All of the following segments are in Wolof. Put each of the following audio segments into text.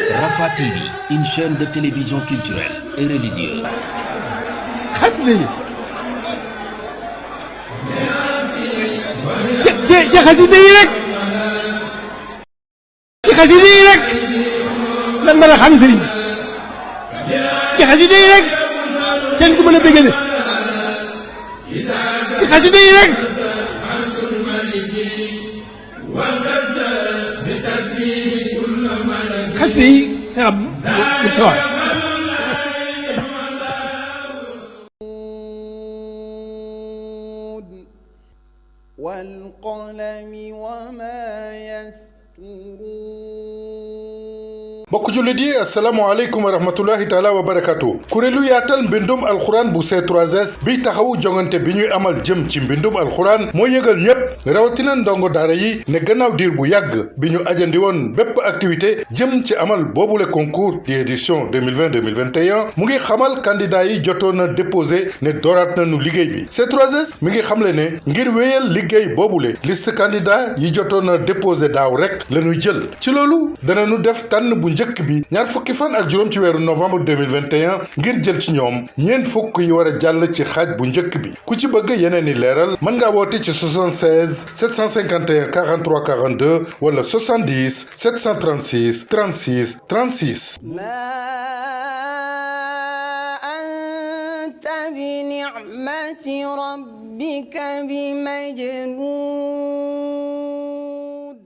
Rafah TV, une chaîne de télévision culturelle et religieuse. xasida yi ci xasida yi rek ci xasida yi rek lan mën a xam sëriñ bi ci xasida yi rek seen ku mën a bégale ci xasida yi rek xasida yi sax bu ci wax والقلم وما يسطرون mbokk jullit yi asalaamaaleykum wa rahmatullahi taala wa barakatu kuréelu yaatal mbindum alxuraan bu C3S biy taxawu jongante bi ñuy amal jëm ci mbindum alxuraan moo yëgal ñépp rawatina ndongo daara yi ne gannaaw diir bu yàgg bi ñu ajandi woon bépp activité jëm ci amal boobule concours di édition 2020-2021 mu ngi xamal candidat yi jotoon a déposé ne dooraat nañu liggéey bi C3S mi ngi xamle ne ngir wéyal liggéey boobule liste candidat yi jotoon a déposé daaw rek la ñuy jël ci loolu danañu def tànn bu njëkk bi ñaar fukki fan ak juróom ci weeru novembre 2021 ngir jël ci ñoom ñeent fukk yi war a jàll ci xaaj bu njëkk bi ku ci bëgg yeneen i leeral mën ngaa woote ci 76 751 43 42 wala 70 736 36 36. anta bi ni'mati rabbika bi majnun.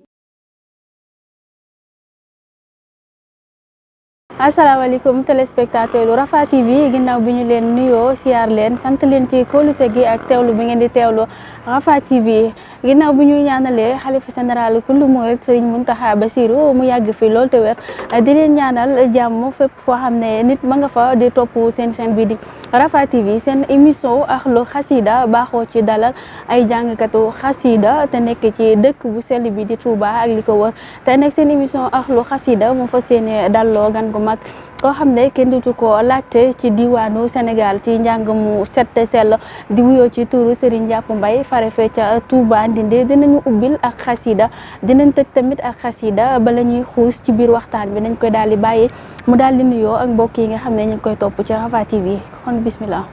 asalaamaaleykum téléspectateur Rafah TV ginnaaw bi ñu leen nuyoo siyaar leen sant leen ci kóolute gi ak teewlu bi ngeen di teewlu Rafah TV ginnaaw bi ñu ñaanalee xalifa général kullu murid Serigne Mountakha Bassirou mu yàgg fi lool te wér di leen ñaanal jàmm fépp foo xam ne nit ma nga fa di topp seen chaîne bi di Rafah TV seen émission Ahlu Xasida baaxoo ci dalal ay jàngkatu xasida te nekk ci dëkk bu sell bi di Touba ak li ko wër te nekk seen émission Ahlu Xasida mu fas yéene dalloo gan gu mag koo xam ne kenn dutu ko laajte ci diwaanu Sénégal ci njàng mu set sell di wuyoo ci turu Serigne Ndiap Mbaye fare fee ca Touba Ndinde dinañu ubbil ak xasida dinañ tëj tamit ak xasida bala ñuy xuus ci biir waxtaan bi nañ koy daal di bàyyi mu daal di nuyoo ak mbokk yi nga xam ne ñu ngi koy topp ci Rafah TV kon bismillah.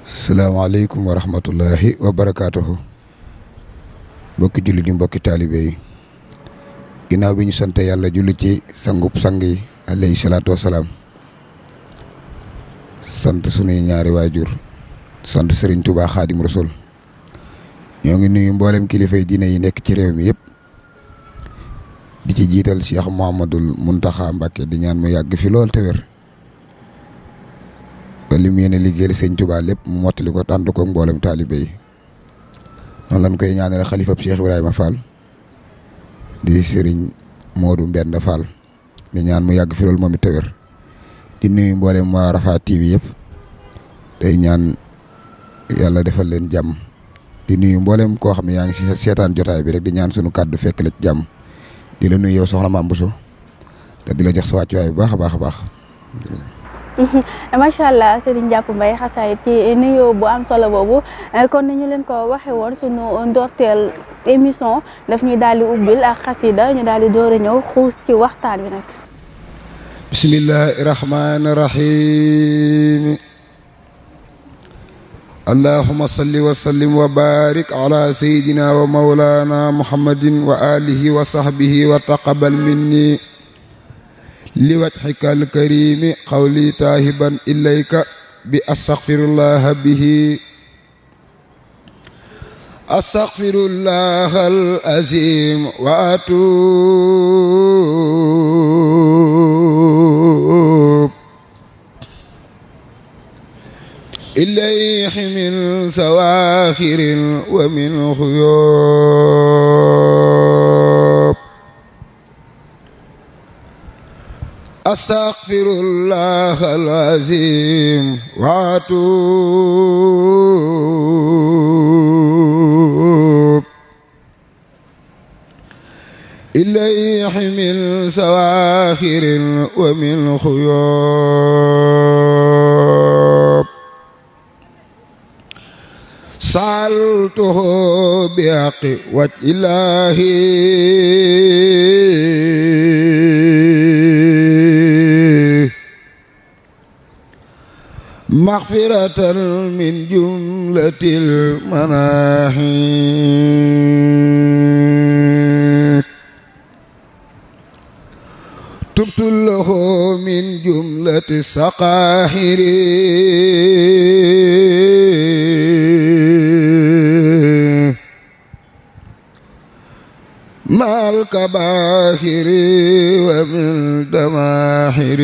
salaamaaleykum wa rahmatullahi wa barakaatuhu. mbokki jullit yi mbokki taalibe yi ginnaaw bi ñu sant yàlla julli ci sangub sang yi alayhi salaatu wasalaam sant sunuy ñaari waajur sant Serigne Touba Xaadim Rasul ñoo ngi nuyu mboolem kilifa yi diine yi nekk ci réew mi yëpp di ci jiital Cheikh Mouhamadoul Mountakha Mbacké di ñaan mu yàgg fi lool te wér ba li mu yéene liggéeyal Serigne Touba lépp mu mottali ko tànd ko mboolem taalibe yi noonu lañ koy ñaanal xalifab Cheikh Ibrahima Fall di Serigne Modou Mbenda Fall di ñaan mu yàgg fi loolu moom it te wér di nuyu mboolem waa Rafah TV yëpp tey ñaan yàlla defal leen jàmm di nuyu mboolem koo xam ne yaa ngi si seetaan jotaay bi rek di ñaan sunu kàddu fekk la ci jàmm di la nuyu yow soxna Mame Bousso te di la jox sa wàccuwaay bu baax a baax a baax. macha allah Serigne Ndiap Mbaye xasaayit ci nuyoo bu am solo boobu kon ni ñu leen ko waxee woon sunu ndorteel émission daf ñuy daal di ubbil ak xasida ñu daal di door a ñëw xuus ci waxtaan bi nag. bismillahi rahmaani rahim. allahumma salli wa sallim wa barik ala sayyidina wa mawlana muhammadin wa alihi wa sahbihi wa taqabbal minni li wajhika alkarimi qawli taahiban ilayka bi astaghfirullah bihi astaghfirullah al-azim wa atub ilayhi min sawakhirin wa min khuyub astaghfirullah al-azim wa atub ilayhi min sawakhirin wa min khuyub سألته بحق وجه الله مغفرة من جملة المناحي تبت له من جملة السقاهر مع الكباهر ومن دماهر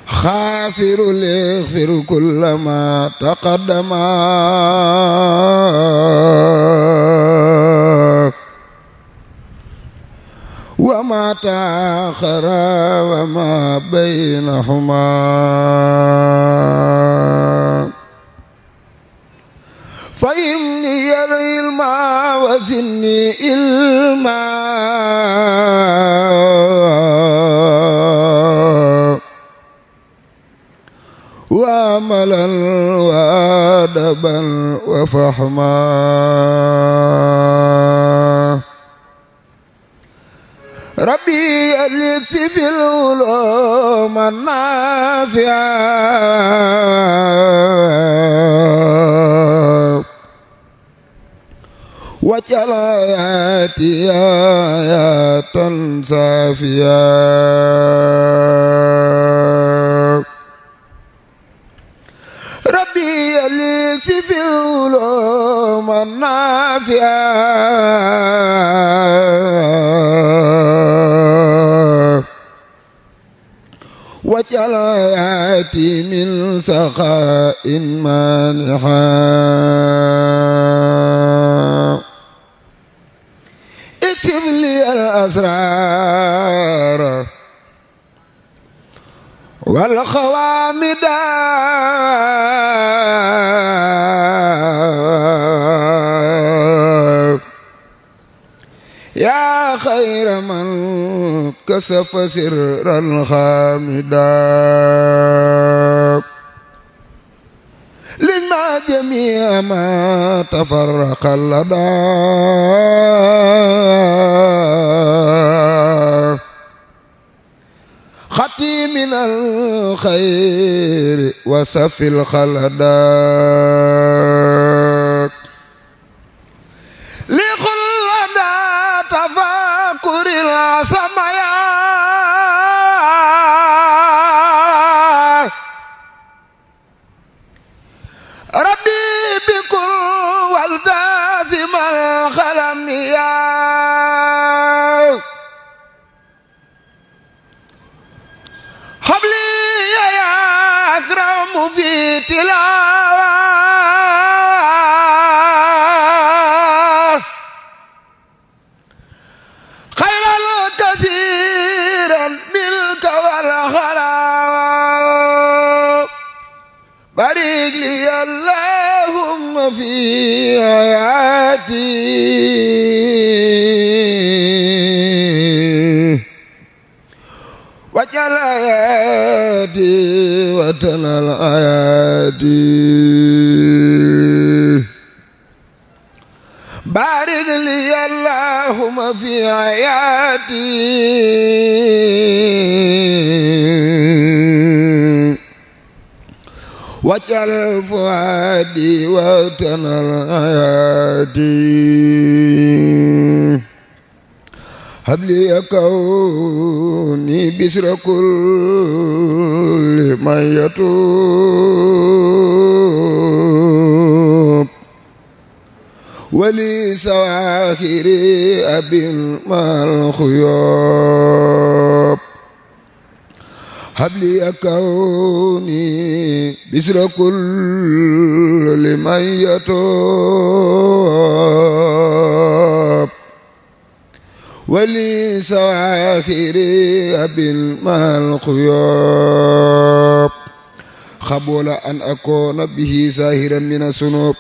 خافر ليغفر كل ما تقدم وما تأخر وما بينهما فإني العلم وزني علما وعملا وأدبا وفهما ربي يلت في العلوم النافعة واجعل آياتي آيات صافية ربي يلت في العلوم النافعة واجعل آياتي من سخاء مانحا اكتب لي الأسرار والخوامد يا خير من كشف سر خامدا لما جميع ما تفرق لدى خطي من الخير وسف الخلداك لخلدا تفاكر السمايا ربي بكل والتازم الخلم يا حبلي يا أكرم في تلاوة خيرا كثيرا ملك والخلاق بارك لي اللهم في حياتي واجعل آياتي وتنال آياتي بارك لي اللهم في حياتي واجعل فؤادي وتنال آياتي هب لي كوني بشر كل من يتوب ولي سواخر أبي مع الخيوب هب لي كوني بشر كل من يتوب ولي سواخر أبي مع الخيوب قبل أن أكون به ساهرا من الذنوب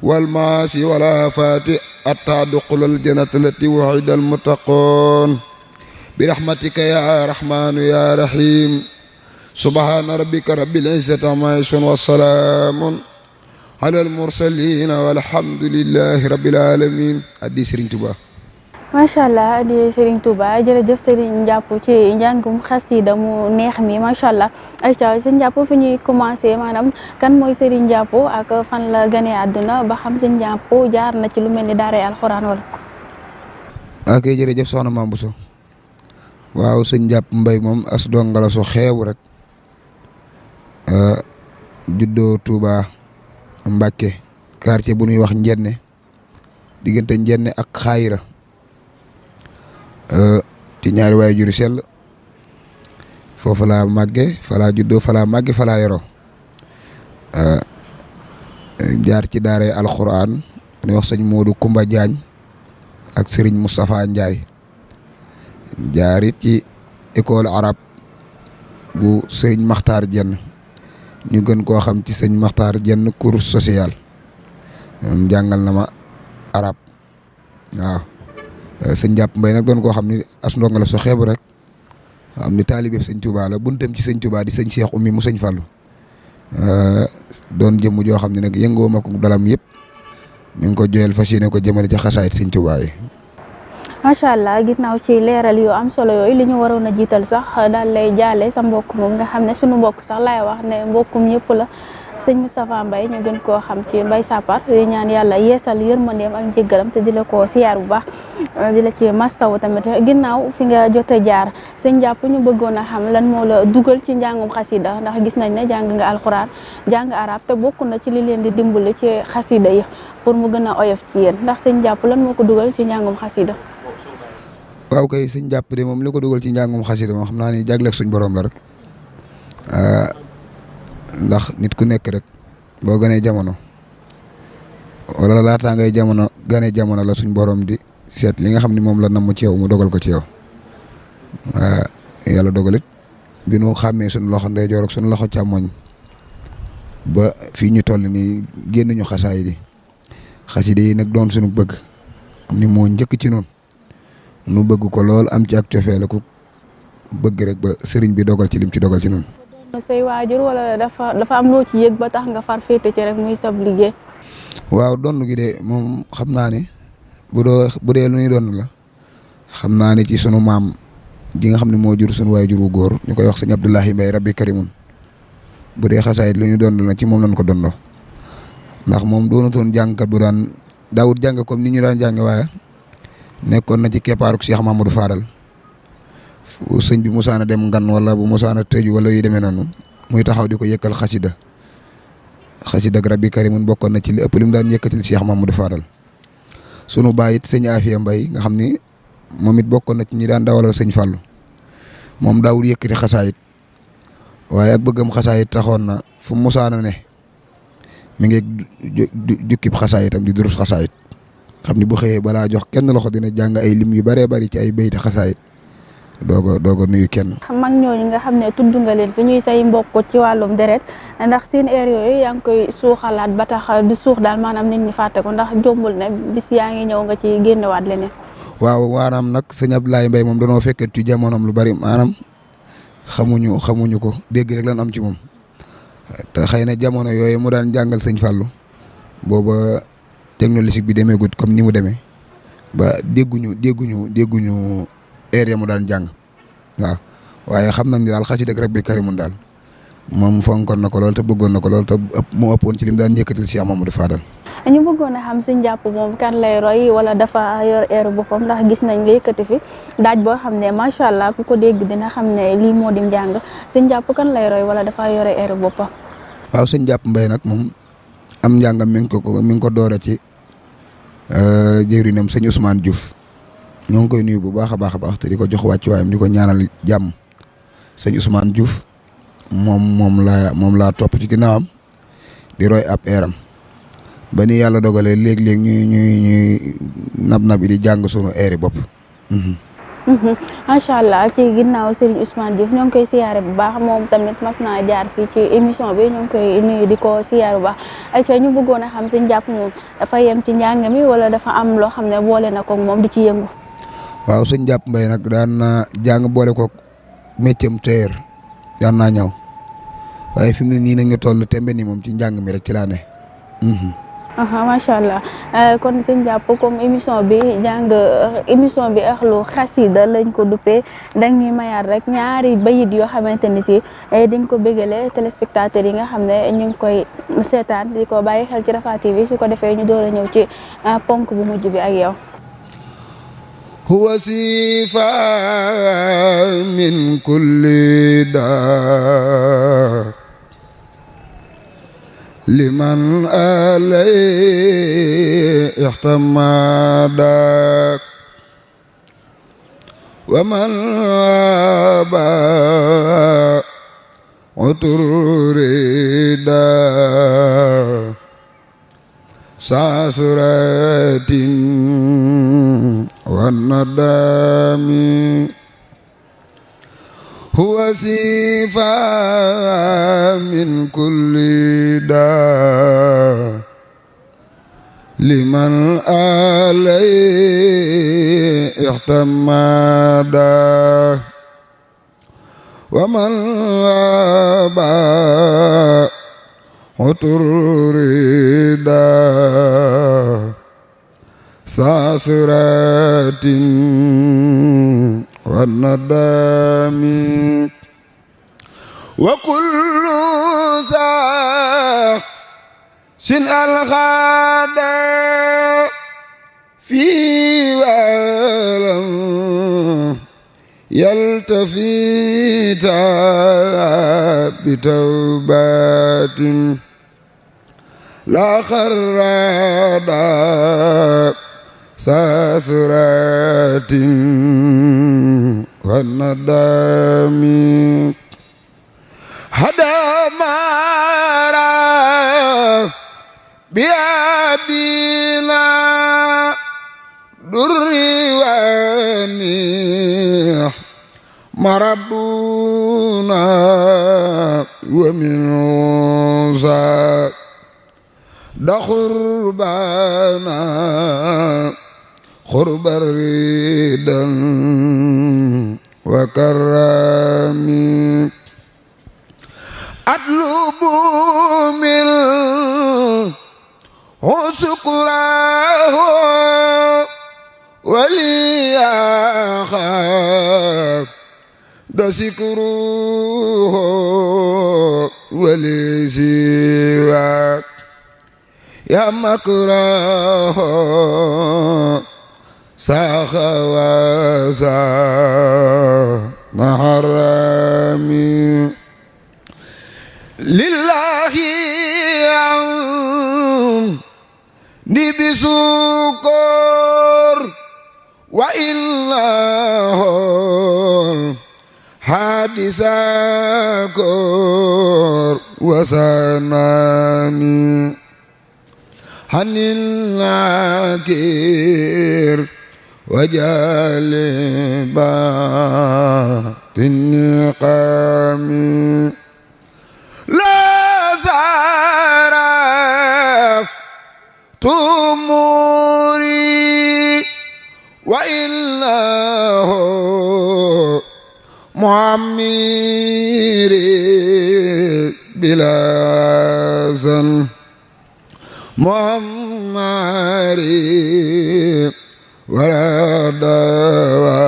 والمعاصي والآفات حتى أدخل الجنة التي وعد المتقون برحمتك يا رحمن يا رحيم سبحان ربك رب العزة عما يصفون والسلام على المرسلين والحمد لله رب العالمين. Addi Serigne Touba. macha allah di Serigne Touba jërëjëf Serigne Ndiap ci njàngum xasida mu neex mi macha allah ayca Serigne Ndiap fi ñuy commencé maanaam kan mooy Serigne Ndiap ak fan la gane àdduna ba xam Serigne Ndiap jaar na ci lu mel ni daaray alxuraan wala. ok jërëjëf soxna Mame Bousso waaw Serigne Ndiap Mbaye moom as dongala su xeebu rek juddoo Touba Mbacké quartier bu ñuy wax Njenne diggante Njenne ak Xaayira ci ñaari waay juri sell foofu laa màgge fa laa juddoo fa laa màgge fa laa yoroo jaar ci daaray alxuraan ñu wax sëñ Modou Kumba Diagne ak Serigne Moustapha Ndiaye jaarit ci école arabe bu Serigne Makhtar Diène ñu gën koo xam ci sëñ Makhtar Diène cours social jàngal na ma arab waaw sëñ Ndiap Mbaye nag doon koo xam ni as ndongo la so xeebu rek am ni taalibe sëñ Touba la buntam ci sëñ Touba di sëñ Cheikh Oumy mu sëñ Fallou doon jëmm joo xam ne nag yëngoo ma ko dalam yëpp mi ngi ko joyal fas yéene ko jëmale ci xasaayit sëñ Touba yi. macha allah ginnaaw ci leeral yu am solo yooyu li ñu waroon a jiital sax daal lay jaale sa mbokk moom nga xam ne sunu mbokk sax laay wax ne mbokkum ñëpp la sëñ Moustapha Mbaye ñu gën koo xam ci Mbaye Sapar di ñaan yàlla yeesal yërmandeem ak njëggalam te di la ko siyaar bu baax di la ci mastaw tamit ginnaaw fi nga jot a jaar sëñ Ndiap ñu bëggoon a xam lan moo la dugal ci njàngum xasida ndax gis nañ ne jàng nga alxuraan jàng arab te bokk na ci li leen di dimbali ci xasida yi pour mu gën a oyof ci yéen ndax sëñ Ndiap lan moo ko dugal ci njàngum xasida. waaw kay sëñ Ndiap de moom li ko dugal ci njàngum xasida moom xam naa ni jagleeg suñ borom la rek ndax nit ku nekk rek boo gënee jamono wala laataa ngay gënee jamono la suñ borom di seet li nga xam ne moom la namm ci yow mu dogal ko ci yow yàlla dogalit bi nu xàmmee suñu loxo ndeyjoor ak suñu loxo càmmoñ ba fii ñu toll nii génn ñu xasida yi nag doon suñu bëgg am ni moo njëkk ci noonu nu bëgg ko lool am ci ak cofee la ko bëgg rek ba sëriñ bi dogal ci lim ci dogal ci noonu. say waajur wala dafa am loo ci yëg ba tax nga far féete ci rek muy sab liggéey. waaw donn gi de moom xam naa ne bu dee lu ñuy doon la xam naa ne ci sunu maam gi nga xam ne moo jur sunu waajur wu góor ñu koy wax sëñ Abdoulahi Mbaye rabbi karimun bu dee xasaayit lu ñu doon la ci moom lañ ko dondoo ndax moom doonutoon jàngkat bu daan daawut jàng comme ni ñu daan jàng waaye nekkoon na ci keppaaruk Cheikh Mamadou Fadal sëñ bi musaana dem ngan wala bu musaana tëju wala yu demee noonu muy taxaw di ko yëkkal xasida ak rabbi karimun bokkoon na ci li ëpp li mu daan yëkkatil Cheikh Mamadou Fadal sunu baay it sëñ Afia Mbaye nga xam ni moom it bokkoon na ci ñi daan dawalal sëñ Fallou moom daawul yëkkati xasaayit waaye ak bëggam xasaayit taxoon na fu musaana ne mi ngi jukkib xasaayitam di durus xasaayit xam ni bu xëyee balaa jox kenn loxo dina jàng ay lim yu bëree bëri ci ay bayti xasaayit doog a nuyu kenn. mag ñooñu nga xam ne tudd nga leen fi ñuy say mbokk ci wàllum deret ndax seen heure yooyu yaa ngi koy suuxalaat ba tax di suux daal maanaam nit ñi fàtte ko ndax jombul ne bis yaa ngi ñëw nga ci génnewaat leneen. waaw maanaam nag sëñ Abdoulaye Mbaye moom danoo fekk ci jamonoom lu bari maanaam xamuñu ko dégg rek lan am ci moom te xëy na jamono yooyu mu daan jàngal sëñ Fallou booba technologie bi demeegut comme ni mu demee ba dégguñu heure ya mu daan jàng waaw waaye xam nañ ni daal xasida ak rabbi karimun daal moom fonkoon na ko lool te bëggoon na ko lool te mu ëppoon ci lim daan yëkkatil Cheikh Mamadou Fadal. ñu bëggoon a xam sëñ Ndiap moom kan lay roy wala dafa yor heure boppam ndax gis nañ nga yëkkati fi daaj boo xam ne macha allah ku ko dégg dina xam ne lii moo di njàng sëñ Ndiap kan lay roy wala dafa yore heure boppam. waaw sëñ Ndiap Mbaye nag moom am njàngam mi ngi ko doore ci jëwriñam sëñ Ousmane Diouf. ñoo ngi koy nuyu bu baax a baax te di ko jox wàccuwaayam di ko ñaanal jàmm sëñ Ousmane Diouf moom laa topp ci ginnaawam di roy ab eeram ba ni yàlla dogalee léeg-léeg ñuy nab di jàng sunu eeri bopp. macha allah ci ginnaaw Serigne Ousmane Diouf ñoo ngi koy siyaare bu baax moom tamit mas naa jaar fii ci émission bi ñoo ngi koy nuyu di ko siyaare bu baax ayca ñu bëggoon a xam sëñ Ndiap moom dafa yem ci njàng mi wala dafa am loo xam ne boole na ko moom di ci yëngu. waaw sëñ Ndiap Mbaye nag daan na jàng boole ko métier am téer daan naa ñëw waaye fi mu ne nii nag ñu toll tembe ni moom ci njàng mi rek ci laa ne. macha allah kon sëñ jàpp comme émission bi Ahlu Xasida lañ ko duppee dañ ñuy mayaat rek ñaari bayit yoo xamante ni si dañ ko bégale téléspectateurs yi nga xam ne ñu ngi koy seetaan di ko bàyyi xel ci Rafah TV su ko defee ñu door a ñëw ci ponk bu mujj bi ak yow. huwa sifa min kulli daa liman alay ihtamada wa man aba uturida sa suratin wa nadami huwa sifa min kulli daa liman alay ihtamada wa man aba uturida sa suratin wa nadami wa kullu sin alxada fi walam yaltafita bitawbatin la xarada sa suratin wa nadami hadamara biabina durriwani marabuna wa min za daqurbana qurbar ridan wa karami atlubu min usukurahu waliyakhab dasikruhu walisiwak ya makrahu sakhawasa maharami lillahi ni bisukur wa innahu hadisakur wa sanani hanil nakir wa jaliba tinqami la zaraf tumuri wa innahu muammiri bilazan muammari wala dawa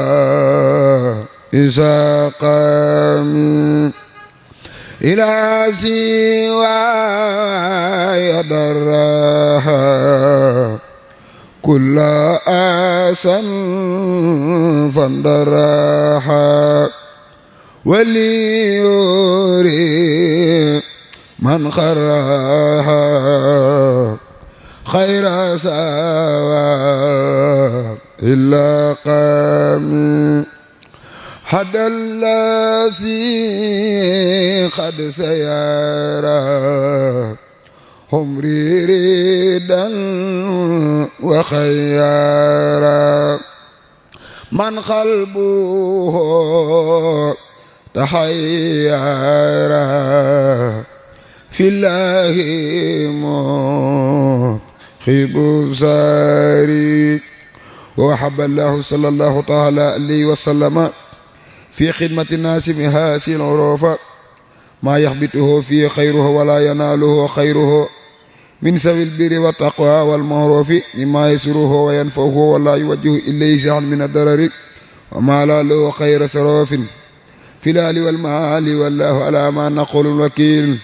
isaqami ila siwa yadarraha kulla asan fandaraha waliyuri man kharaha khayra sawa illa qami hadallasi qad sayara humri ridan wa khayyara man qalbuhu tahayyara fillahi muhibu sari wa habba allahu sallallahu ta'ala alayhi wa sallama fi khidmati nasi min hasil urufa ma yahbituhu fi khayruhu wa la yanaluhu khayruhu min sawil birri wa taqwa wal ma'rufi mimma yasruhu wa yanfahu wa la yuwajjihu ilayhi shay'un min ad-darari wa ma la lahu khayra sarafin fil ali wal mali wallahu ala ma naqulu wakil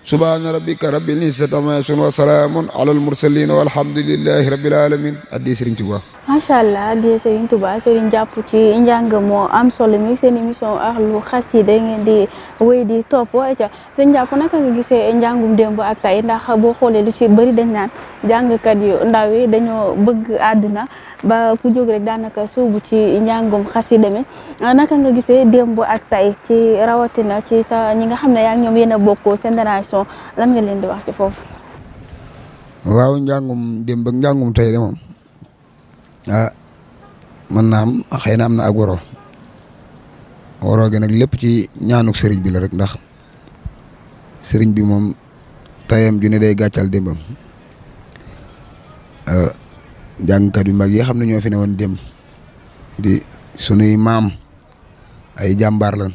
subhana rabbika rabbil izzati amma yasifun wa salamun ala al mursalin walhamdulillahi rabbil alamin addi Serigne Touba. macha allah di Serigne Touba Serigne jàpp ci njàng moo am solo mi seen émission Ahlu Xasida ngeen di wéy di topp ca seen jàpp naka nga gisee njàngum démb ak tey ndax boo xoolee lu ci bëri dañ naan jàngkat yu ndaw yi dañoo bëgg àdduna ba ku jóg rek daanaka sóobu ci njàngum xasida mi naka nga gisee démb ak tey ci rawatina ci sa ñi nga xam ne yaa ngi ñoom yéen a bokkoo génération lan nga leen di wax ci foofu. waaw njàngum démb ak njàngum tey de moom mën naa am xëy na am na ak waroo gi nag lépp ci ñaanuk sëriñ bi la rek ndax sëriñ bi moom tayam ju ne day gàccal démbam jàngkat yu mag yi xam ne ñoo fi ne woon démb di sunuy maam ay jàmbaar lan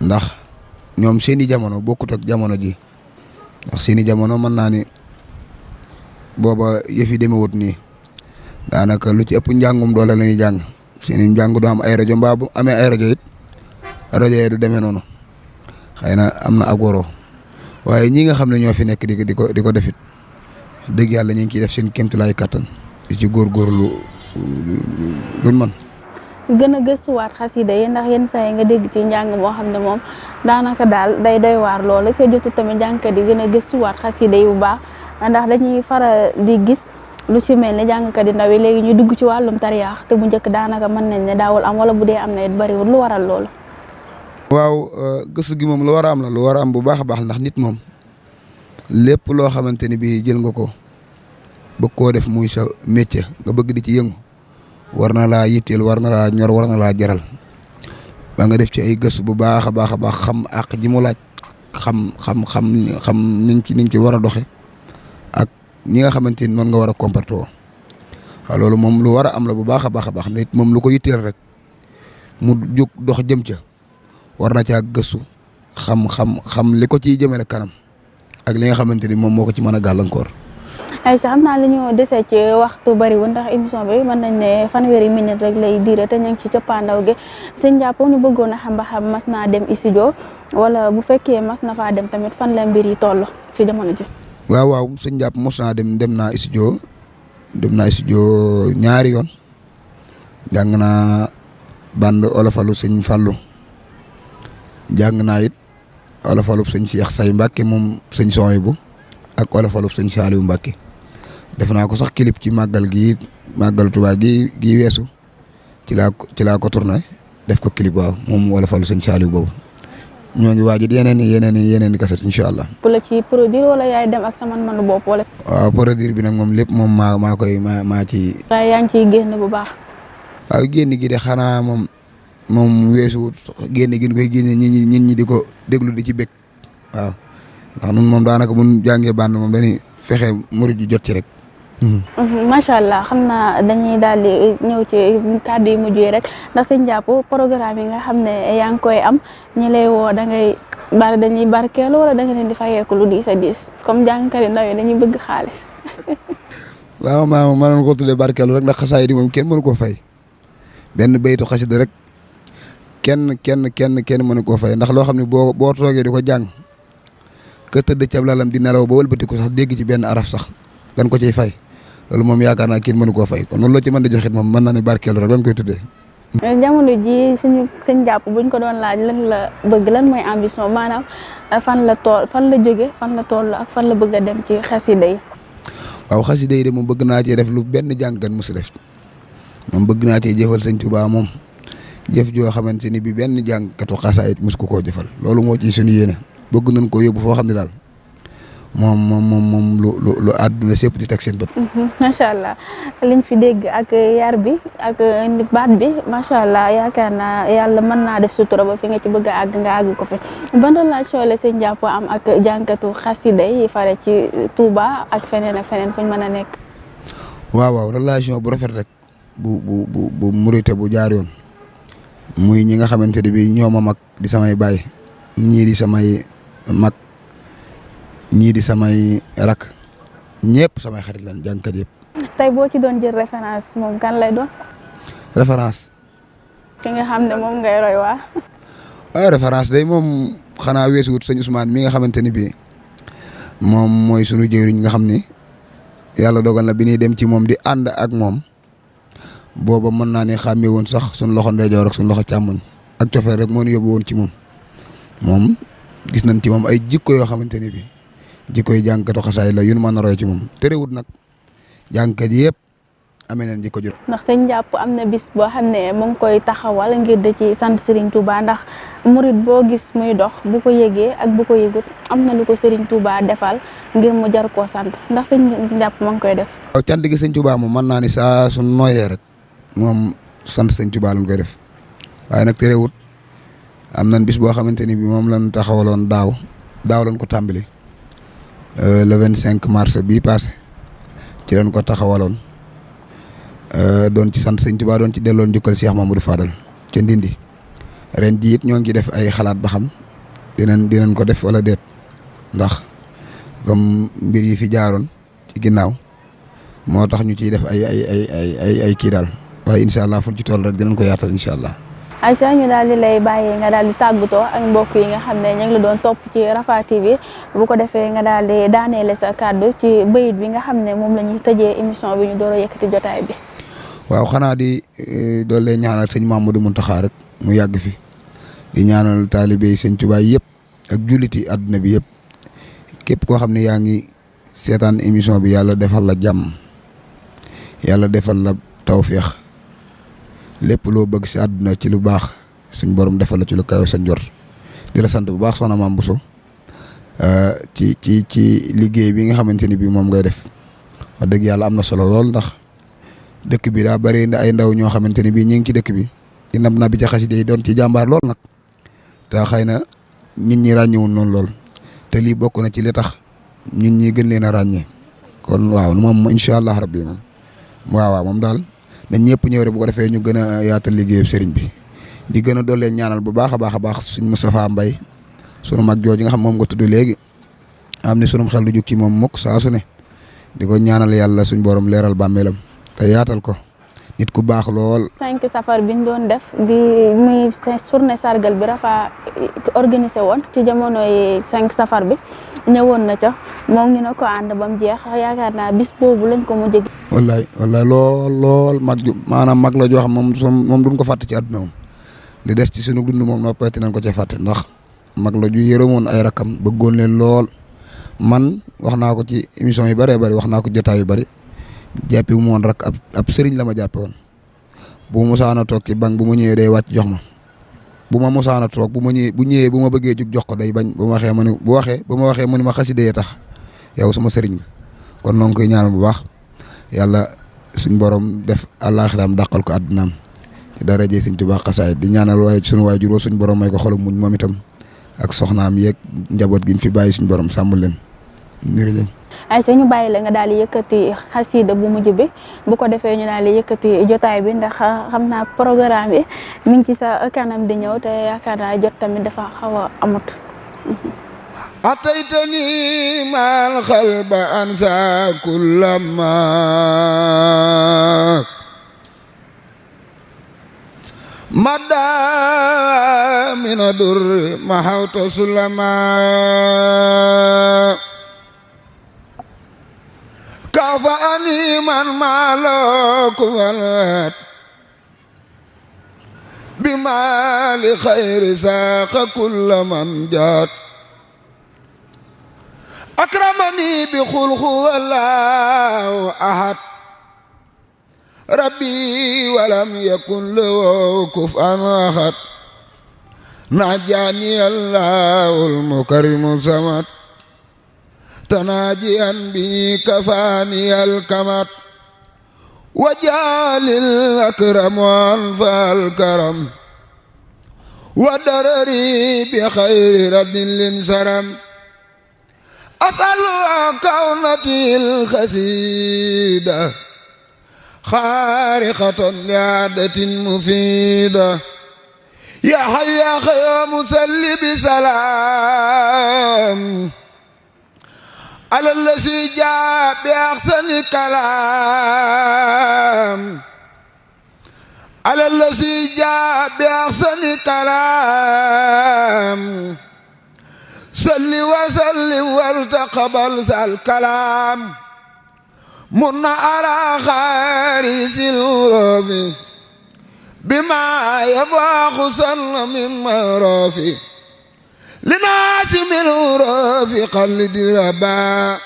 ndax ñoom seeni jamono bokkut ak jamono ji ndax seeni jamono mën naa ni booba yëf yi demewut nii daanaka lu ci ëpp njàngum doole la ñuy jàng seeni njàng du am ay rajo mbaa bu amee ay rajo it rajo yi du demee noonu xëy na am na ak waroo waaye ñi nga xam ne ñoo fi nekk di ko defit dëgg yàlla ñu ngi ciy def seen kéemtulaay kattan di ci góorgóorlu luñ man gën a gëstuwaat xasida yi ndax yenn saa yi nga dégg ci njàng moo xam ne moom daanaka daal day doy waar loolu see jotu tamit jàngkat yi gën a gëstuwaat xasida yi bu baax ndax dañuy faral di gis lu ci mel ne jàngkat yi ndaw yi léegi ñu dugg ci wàllum tariyaax te bu njëkk daanaka mën nañ ne daawul am wala bu dee am na it bariwul lu waral loolu. waaw gëstu gi moom lu war a am la lu war a am bu baax a baax ndax nit moom lépp loo xamante ni bii jël nga ko bëgg koo def muy sa métier nga bëgg di ci yëngu war na laa yitteel war na laa ñor war na laa jaral ba nga def ci ay gëstu bu baax a baax a baax xam àq ji mu laaj xam niñ ci war a doxe ak ñi nga xamante ni noonu nga war a comporter woo waaw loolu moom lu war a am la bu baax a baax nit moom lu ko yitteel rek mu jóg dox jëm ca war na caa gëstu xam li ko ciy jëmale kanam ak li nga xamante ni moom moo ko ci mën a gàllankoor. Aïcha xam naa li ñu dese ci waxtu bariwul ndax émission bi mën nañ ne fanweeri minute rek lay diire te ñu ngi ci coppaandaw gi sëñ Ndiapp ñu bëggoon a xam ba xam mas naa dem studio wala bu fekkee mas na faa dem tamit fan la mbir yi toll ci jamono ji. waaw sëñ Ndiapp mos naa dem naa studio ñaari yoon jàng naa band olofalu sëñ Fallou jàng naa it olofalu sëñ Cheikh Say Mbacke moom sëñ Sohaybu ak olofalu sëñ Saliou Mbacke def naa ko sax clip ci màggal Tuubaa gi weesu ci laa ko tourné def ko clip waaw moom olofalu sëñ Saliou boobu ñoo ngi waaj yeneen i kaset incha allah. bu la ci produire wala yaay dem ak sa man-manu bopp wala. waaw produire bi nag moom lépp moom maa ci. waaye yaa ngi ciy génn bu baax. waaw génn gi de xanaa moom weesu génn gi ñu koy génne nit ñi di ko déglu di ci bëgg waaw ndax nun moom daanaka mun jàngee bànd moom dañuy fexe murid ji jot ci rek. macha allah xam naa dañuy daal di ñëw ci kàddu yu mujj yi rek ndax sëñ Ndiapp programme yi nga xam ne yaa ngi koy am ñi lay woo dañuy barkeelu wala da nga leen di fayeeku lu diis a diis comme jàngkat yi ndaw yi dañuy bëgg xaalis. waaw maa mënoon ko tuddee barkeelu rek ndax xasaay di moom kenn mënu koo fay benn baytu xasida rek kenn mënu koo fay ndax loo xam ne boo toogee di ko jàng ka tëdd ca lalam di nelaw ba wëlbati ko sax dégg ci benn araf sax dañ ko ciy fay. loolu moom yaakaar naa kenn mënu koo fay kon loolu loo ci mën di joxit moom mën naa ne barkeelu rek lañ koy tuddee. jamono ji suñu sëñ Ndiapp buñ ko doon laaj lan la bëgg lan mooy ambition maanaam fan la jóge fan la toll ak fan la bëgg a dem ci xasida yi. waaw xasida yi de moom bëgg naa cee def lu benn jàngkat mosu def moom bëgg naa cee jëfal sëñ Tuubaa moom jëf joo xamante ni bi benn jàngkatu xasaayit mosu ko koo jëfal loolu moo ci suñu yéene bëgg nañ koo yóbbu foo xam ne daal. moom lu àdduna sépp di teg seen bët. macha allah liñ fi dégg ak yar bi ak baat bi macha allah yaakaar naa yàlla mën naa def sutura ba fi nga ci bëgg a àgg nga àgg ko fi ban relation la sëñ Ndiapp am ak jànkatu xasida yi fare ci Touba ak feneen fuñ mën a nekk. waaw relation bu rafet rek bu murite bu jaar yoon muy ñi nga xamante ne bii ñoo ma mag di samay baay ñii di samay mag. ñii di samay rak ñëpp samay xarit lañ jàngkat yëpp. tey boo ci doon jël référence moom kan lay doon. référence. ki nga xam ne moom ngay roy waa. waaw référence day moom xanaa weesuwut sëñ Ousmane mi nga xamante ni bii moom mooy sunu jëriñ nga xam ni yàlla dogal na bi ñuy dem ci moom di ànd ak moom booba mën naa ne xàmmee woon sax sunu loxo ndeyjoor ak sunu loxo càmmoñ ak cofeel rek moo ñu yóbbu woon ci moom gis nañ ci moom ay jikko yoo xamante ni bii jikko yi jàngkatu xasaay la yu ñu mën a roy ci moom terewut nag jàngkat yëpp amee nañ jikko jur. ndax sëñ Njàpp am na bis boo xam ne mu ngi koy taxawal ngir da ci sant Serigne Touba ndax murit boo gis muy dox bu ko yëgee ak bu ko yëgut am na lu ko Serigne Touba defal ngir mu jar koo sant ndax sëñ Njàpp ma ngi koy def. waaw cant gi sëñ Touba moom mën naa ni saa su nooyee rek moom sant sëñ Touba lañ koy def waaye nag terewut am nañ bis boo xamante ni bi moom lañ taxawaloon daaw lañ ko tàmbali le 25 mars bii passé ci lañ ko taxawaloon. doon ci sant sëñ Tuubaa doon ci delloon njukkal Cheikh Mamadou Fadal ca Ndindi ren ji it ñoo ngi def ay xalaat ba xam dinañ ko def wala déet ndax comme mbir yi fi jaaroon ci ginnaaw moo tax ñu ciy def ay kii daal waaye incha allah fu ci toll rek dinañ ko yaatal incha allah. Aïcha ñu daal di lay bàyyee nga daal di tàggatoo ak mbokk yi nga xam ne ñu ngi la doon topp ci Rafah TV bu ko defee nga daal di daaneele sa kàddu ci bayit bi nga xam ne moom la ñuy tëjee émission bi ñu door a yëkkati jotaay bi. waaw xanaa di doole ñaanal sëñ Mamadou Mountakha rek mu yàgg fi di ñaanal taalibe yi sëñ Tuubaa yëpp ak julliti àdduna bi yëpp képp koo xam ne yaa ngi seetaan émission bi yàlla defal la jàmm yàlla defal la tawféex lépp loo bëgg si àdduna ci lu baax suñ borom defal la ci lu kaw sa njort di la sant bu baax soxna Mame Bousso ci liggéey bi nga xamante ni bii moom ngay def wax dëgg yàlla am na solo lool ndax. dëkk bi daa bëri ay ndaw ñoo xamante ni bii ñu ngi ci dëkk bi di nab na bi ca xasida yi doon ci jàmbaar lool nag te xëy na nit ñi ràññewul noonu lool te lii bokk na ci li tax nit ñi gën leen a ràññee kon waaw moom incha allah rabbi moom waaw moom daal dañ ñëpp ñëw rek bu ko defee ñu gën a yaatal liggéeyu sëriñ bi di gën a dollee ñaanal bu baax a baax suñ Moustapha Mbaye sunu mag jooju nga xam moom nga tudd léegi am ni sunu xel du jug ci moom mukk saa su ne di ko ñaanal yàlla suñ borom leeral bàmmeelam te yaatal ko nit ku baax lool. 5 safar bi ñu doon def di muy journée sargal bi Rafah organisé woon ci jamonoy 5 safar bi ñëwoon na ca moom ñu ne ko ànd ba mu jeex yaakaar naa bis boobu lañ ko mujj. wallaay lool mag ju maanaam mag la joo xam moom duñ ko fàtte ci àdduna moom li des ci sunu dund moom noppati nañ ko ca fàtte ndax mag la ju yërëmoon ay rakam bëggoon leen lool man wax naa ko ci émission yu bëree bëri wax naa ko jotaay yu bëri. jàppe wu ma woon rek ab sëriñ la ma jàppe woon bu ma musaana toog ci banque bu ma ñëwee day wàcc jox ma bu ma musaana toog bu ñëwee bu ma bëggee jug jox ko day bañ bu ma waxee mu ne ma xasida yee tax yow sama sëriñ bi kon noo ngi koy ñaanal bu baax yàlla suñ borom def àllaaxiraam dàqal ko àddunaam ci daraje Sëriñ Tuubaa xasaay di ñaanal waaye suñu waajur suñ borom may ko xolu muñ moom itam ak soxnaam yeeg njaboot gi ñu fi bàyyi suñ borom sàmmul leen jërëjëf. Aïcha ñu bàyyi la nga daal di yëkkati xasida bu mujj bi bu ko defee ñu daal di yëkkati jotaay bi ndax xam naa programme bi mi ngi ci sa kanam di ñëw te yaakaar naa jot tamit dafa xaw a amut. ataytani mal xalba ansa kullama madda min adur mahawta sulama كافأني من مالك ولد بمال خير ساق كل من جات أكرمني بخلق والله أحد ربي ولم يكن له كفءا أحد نجاني الله المكرم الصمد تناجيا بي كفاني الكمت وجعل الأكرم وأنفى الكرم ودرري بخير رد للسرم أسأل كونتي الخسيدة خارقة لعادة مفيدة يا حي يا خيام سل بسلام على الذي جاء بأحسن كلام على الذي جاء بأحسن كلام صل وسلم والتقبل ذا الكلام من على خارج الغرف بما يفاق صل من مرافي لناس من الغرف قلد ربا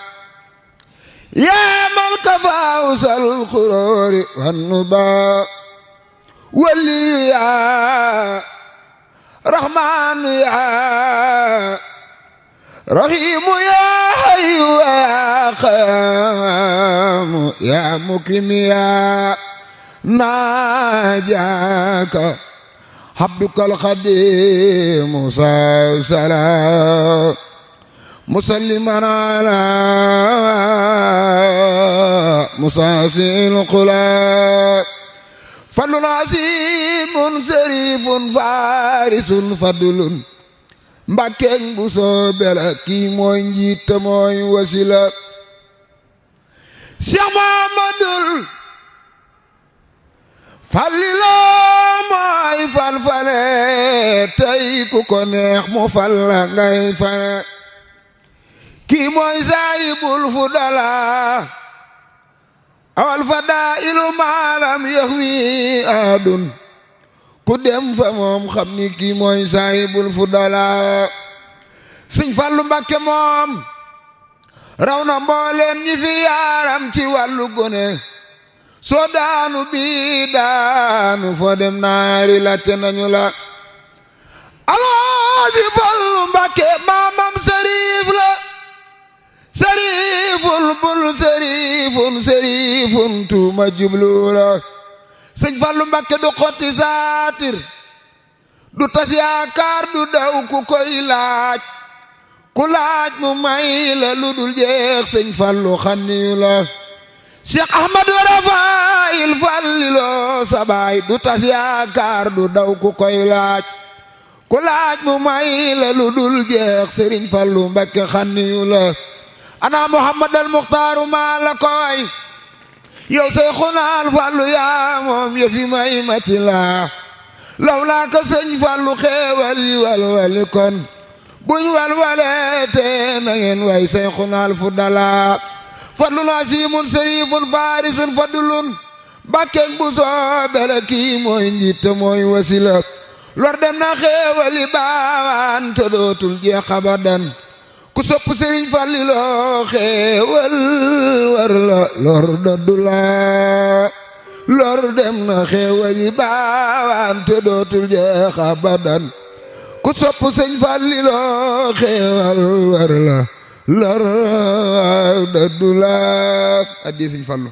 يا من كفى الخرور والنبا ولي يا رحمن يا رحيم يا حي يا قيوم يا مكرم يا ناجاك عبدك القديم سلام مسلما على مساسي القلاب فضل عظيم شريف فارس فضل mbàkkeeg bu soobee la kii mooy njiit mooy wasila Cheikh Mamadul Fallilo mooy falfale tey ku ko neex mu fal la ngay fale kii mooy saahibul fudala awal fadailu maalam yahwi adun ku dem fa moom xam ni kii mooy saahibul fudala Sëñ Fallu Mbàkke moom raw na mbooleem ñi fi yaaram ci wàllu gone soo daanu bi daanu foo dem naari latte nañu la Alaaji Fallu Mbàkke maamam sariif la sariiful bul sariifun tuuma jublu la Sëñ Fallu Mbàkke du xotti saatir du tas yaakaar du daw ku koy laaj ku laaj mu may la lu dul jeex Sëñ Fallu xaniyu la Cheikh Ahmadu Rafaayil Fallilo sabaay du tas yaakaar du daw ku koy laaj ku laaj mu may la lu dul jeex Sëriñ Fallu Mbàkke xaniyu la ana Muhammadal Muxtaaru maa la koy yow Seyxunal Fallu yaa moom yëfi may ma ci laa lawlaa ka Sëñ Fallu xeewal yi walwali kon buñ walwale te na ngeen way Seyxunal Fudala fadlun asimun sariifun faarisun fadlun bàkkeeg bu soobele kii mooy njiit mooy wasila lor dem na xeewali baawaan te dootul jeex abadan ku sopp Sëriñ Fallilo xeewal war la lor doddu la lor dem na xeewali baawaan te dootul jeex abadan ku sopp Sëñ Fallilo xeewal war la lor doddu la addi Sëñ Fallu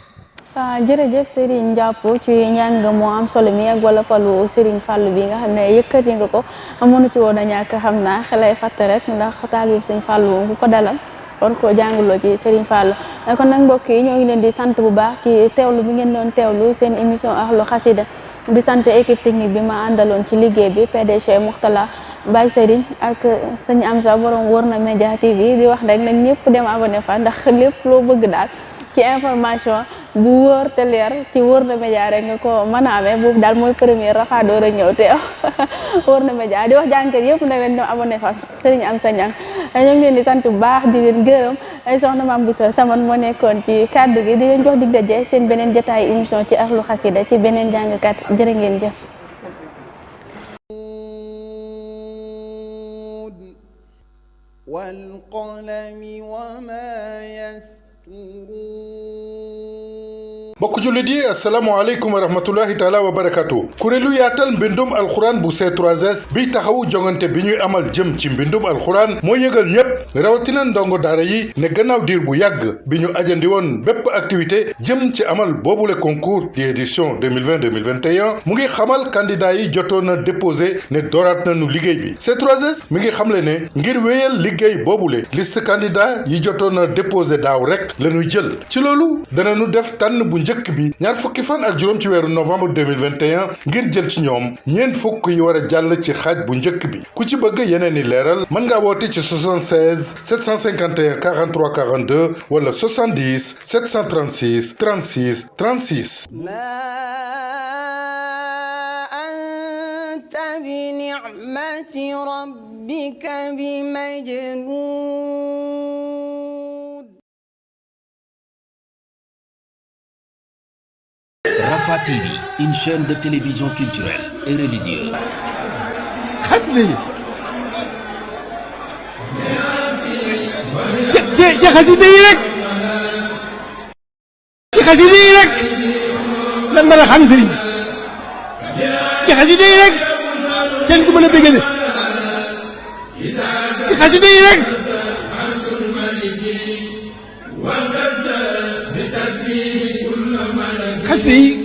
jërëjëf Serigne Ndiapo ci njàng moo am solo mi ak wala falu Serigne Fallu bi nga xam ne yëkkati nga ko mënu ci woon a ñàkk xam naa xelay fàtte rek ndax taalibe Serigne Fallu ku ko dalal kon ko jàngaloo ci Serigne Fallu kon nag mbokk yi ñoo ngi leen di sant bu baax ci teewlu bi ngeen doon teewlu seen émission Ahlu Xasida di sant équipe technique bi ma àndaloon ci liggéey bi PDG Muxtala Baye Serigne ak sëñ Amsa borom Wërna Média TV di wax rek nag ñëpp dem abonné fa ndax lépp loo bëgg daal ci information bu wóor te leer ci Wërna Média rek nga ko mën a amee boobu daal mooy première rafa door a ñëw te Wërna Média di wax jànkat yëpp nag lañ dem abonné fa Serigne Amsa Niang ñoo ngi leen di sant bu baax di leen gërëm ay soxna Mame Bousso Samane moo nekkoon ci kaddu gi di leen jox dig daje seen beneen jotaay émission ci Ahlu Xasida ci beneen jàngkat jërë ngeen jëf wal qalami wa ma yasturuun mbokk jullit yi asalaamaaleykum wa rahmatullahi taala wa barakatu kuréelu yaatal mbindum alxuraan bu C3S biy taxawu jongante bi ñuy amal jëm ci mbindum alxuraan moo yëgal ñépp rawatina ndongo daara yi ne gannaaw diir bu yàgg bi ñu ajandi woon bépp activité jëm ci amal boobule concours di édition 2020-2021 mu ngi xamal candidat yi jotoon na déposé ne dooraat nañu liggéey bi C3S mi ngi xamle ne ngir wéyal liggéey boobule liste candidat yi jotoon na déposé daaw rek la ñuy jël ci loolu danañu def tànn bu njëkk njëkk bi ñaar fukki fan ak juróom ci weeru novembre 2021 ngir jël ci ñoom ñeent fukk yi war a jàll ci xaaj bu njëkk bi ku ci bëgg yeneen i leeral mën ngaa woote ci 76 751 43 42 wala 70 736 36 36. بنعمة ربك بمجنون. Rafah TV, une chaîne de télévision culturelle et religieuse. xasida yi ci xasida yi rek lan mën a xam sëriñ bi ci xasida yi rek seen ku mën a bégale ci xasida yi rek xasida yi